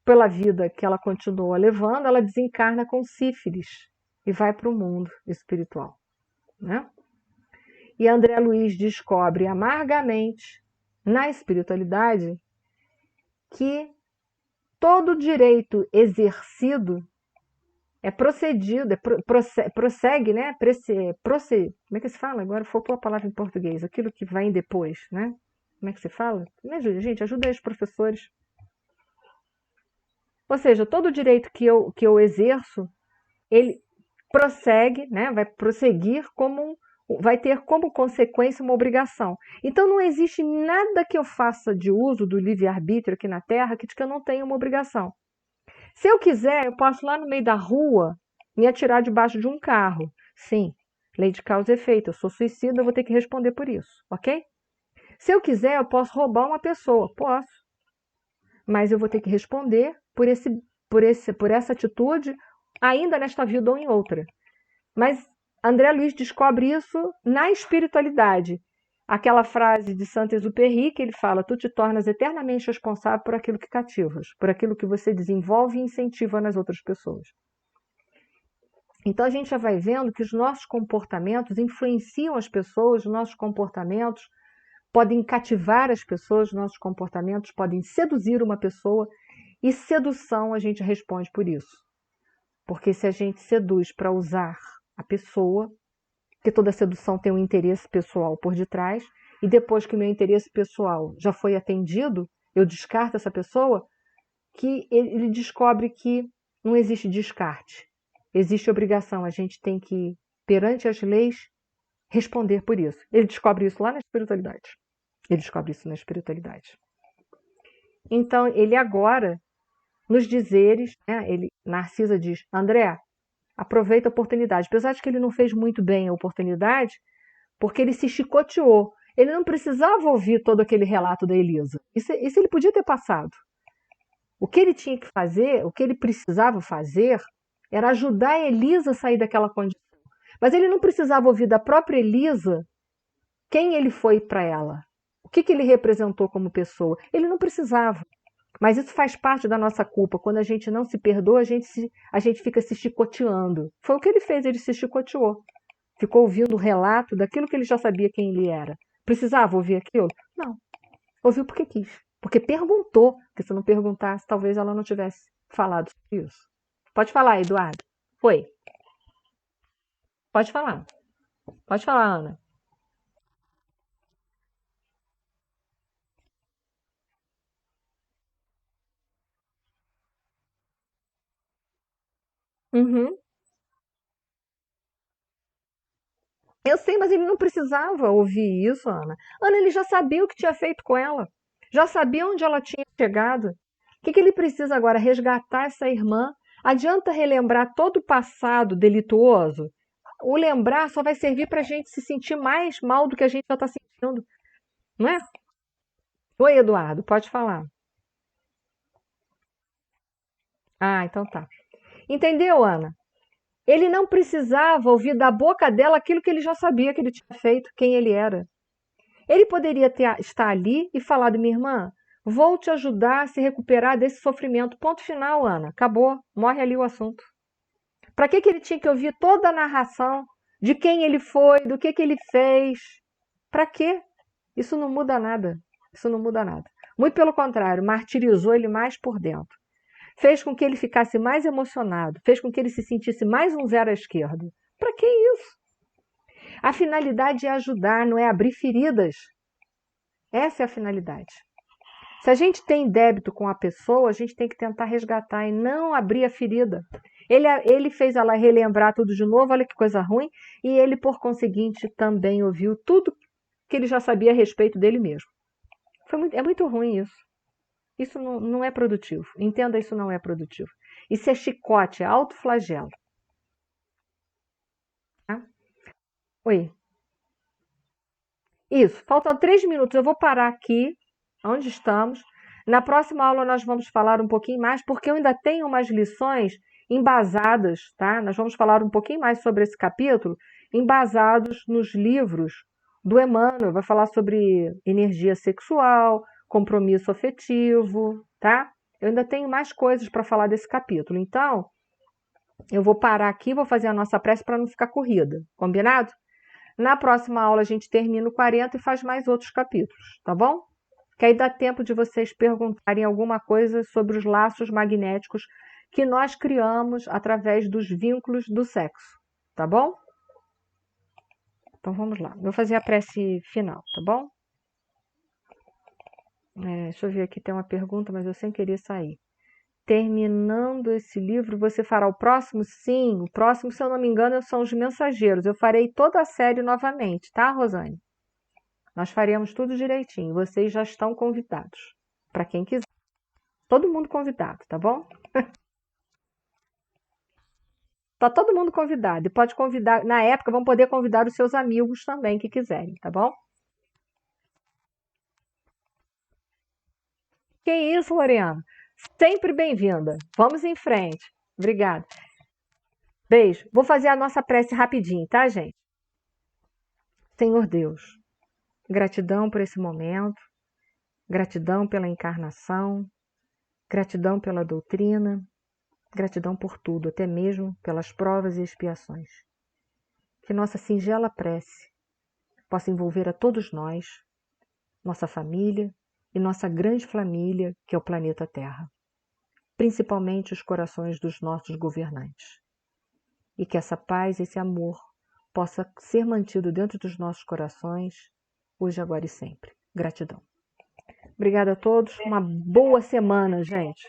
pela vida que ela continua levando, ela desencarna com sífilis e vai para o mundo espiritual, né? E André Luiz descobre amargamente, na espiritualidade, que todo direito exercido é procedido, prossegue, né? Como é que se fala? Agora faltou a palavra em português, aquilo que vem depois, né? Como é que se fala? Me ajuda, gente, ajuda aí os professores. Ou seja, todo direito que eu exerço, ele prossegue, né? Vai prosseguir vai ter como consequência uma obrigação. Então não existe nada que eu faça de uso do livre-arbítrio aqui na Terra que eu não tenha uma obrigação. Se eu quiser, eu posso lá no meio da rua me atirar debaixo de um carro. Sim, lei de causa e efeito. Eu sou suicida, eu vou ter que responder por isso, ok? Se eu quiser, eu posso roubar uma pessoa. Posso. Mas eu vou ter que responder por essa atitude, ainda nesta vida ou em outra. Mas André Luiz descobre isso na espiritualidade. Aquela frase de Saint-Exupéry que ele fala: tu te tornas eternamente responsável por aquilo que cativas, por aquilo que você desenvolve e incentiva nas outras pessoas. Então a gente já vai vendo que os nossos comportamentos influenciam as pessoas, os nossos comportamentos podem cativar as pessoas, os nossos comportamentos podem seduzir uma pessoa, e sedução a gente responde por isso. Porque se a gente seduz para usar a pessoa, porque toda sedução tem um interesse pessoal por detrás, e depois que o meu interesse pessoal já foi atendido, eu descarto essa pessoa, que ele descobre que não existe descarte, existe obrigação, a gente tem que, perante as leis, responder por isso. Ele descobre isso lá na espiritualidade. Ele descobre isso na espiritualidade. Então, ele agora, nos dizeres, né, Narcisa diz: André, aproveita a oportunidade. Apesar de que ele não fez muito bem a oportunidade, porque ele se chicoteou. Ele não precisava ouvir todo aquele relato da Elisa. Isso ele podia ter passado. O que ele tinha que fazer, o que ele precisava fazer, era ajudar a Elisa a sair daquela condição. Mas ele não precisava ouvir da própria Elisa quem ele foi para ela. O que ele representou como pessoa. Ele não precisava. Mas isso faz parte da nossa culpa. Quando a gente não se perdoa, a gente fica se chicoteando. Foi o que ele fez, ele se chicoteou. Ficou ouvindo o relato daquilo que ele já sabia quem ele era. Precisava ouvir aquilo? Não. Ouviu porque quis. Porque perguntou. Porque se não perguntasse, talvez ela não tivesse falado sobre isso. Pode falar, Eduardo. Foi. Pode falar. Pode falar, Ana. Uhum. Eu sei, mas ele não precisava ouvir isso, Ana. Ana, ele já sabia o que tinha feito com ela. Já sabia onde ela tinha chegado. O que ele precisa agora? Resgatar essa irmã. Adianta relembrar todo o passado delituoso? O lembrar só vai servir para a gente se sentir mais mal do que a gente já está sentindo, não é? Oi, Eduardo, pode falar. Ah, então tá. Entendeu, Ana? Ele não precisava ouvir da boca dela aquilo que ele já sabia que ele tinha feito, quem ele era. Ele poderia estar ali e falado: minha irmã, vou te ajudar a se recuperar desse sofrimento. Ponto final, Ana. Acabou. Morre ali o assunto. Para que ele tinha que ouvir toda a narração de quem ele foi, do que ele fez? Para quê? Isso não muda nada. Isso não muda nada. Muito pelo contrário, martirizou ele mais por dentro. Fez com que ele ficasse mais emocionado. Fez com que ele se sentisse mais um zero à esquerda. Para que isso? A finalidade é ajudar, não é abrir feridas. Essa é a finalidade. Se a gente tem débito com a pessoa, a gente tem que tentar resgatar e não abrir a ferida. Ele fez ela relembrar tudo de novo, olha que coisa ruim, e ele, por conseguinte, também ouviu tudo que ele já sabia a respeito dele mesmo. É muito ruim isso. Isso não é produtivo. Entenda, isso não é produtivo. Isso é chicote, é autoflagelo. Tá? Oi. Isso, faltam 3 minutos. Eu vou parar aqui, onde estamos. Na próxima aula nós vamos falar um pouquinho mais, porque eu ainda tenho umas lições embasadas, tá? Nós vamos falar um pouquinho mais sobre esse capítulo, embasados nos livros do Emmanuel. Vai falar sobre energia sexual, compromisso afetivo, tá? Eu ainda tenho mais coisas para falar desse capítulo. Então, eu vou parar aqui, vou fazer a nossa prece para não ficar corrida. Combinado? Na próxima aula a gente termina o 40 e faz mais outros capítulos, tá bom? Que aí dá tempo de vocês perguntarem alguma coisa sobre os laços magnéticos que nós criamos através dos vínculos do sexo, tá bom? Então vamos lá. Vou fazer a prece final, tá bom? Deixa eu ver aqui, tem uma pergunta, mas eu sem querer sair. Terminando esse livro, você fará o próximo? Sim, o próximo, se eu não me engano, são os mensageiros. Eu farei toda a série novamente, tá, Rosane? Nós faremos tudo direitinho. Vocês já estão convidados. Para quem quiser. Todo mundo convidado, tá bom? Tá todo mundo convidado. E pode convidar, na época, vão poder convidar os seus amigos também que quiserem, tá bom? Que isso, Loriana? Sempre bem-vinda. Vamos em frente. Obrigada. Beijo. Vou fazer a nossa prece rapidinho, tá, gente? Senhor Deus, gratidão por esse momento, gratidão pela encarnação, gratidão pela doutrina, gratidão por tudo, até mesmo pelas provas e expiações. Que nossa singela prece possa envolver a todos nós, nossa família e nossa grande família, que é o planeta Terra, principalmente os corações dos nossos governantes. E que essa paz, esse amor, possa ser mantido dentro dos nossos corações, hoje, agora e sempre. Gratidão. Obrigada a todos. Uma boa semana, gente.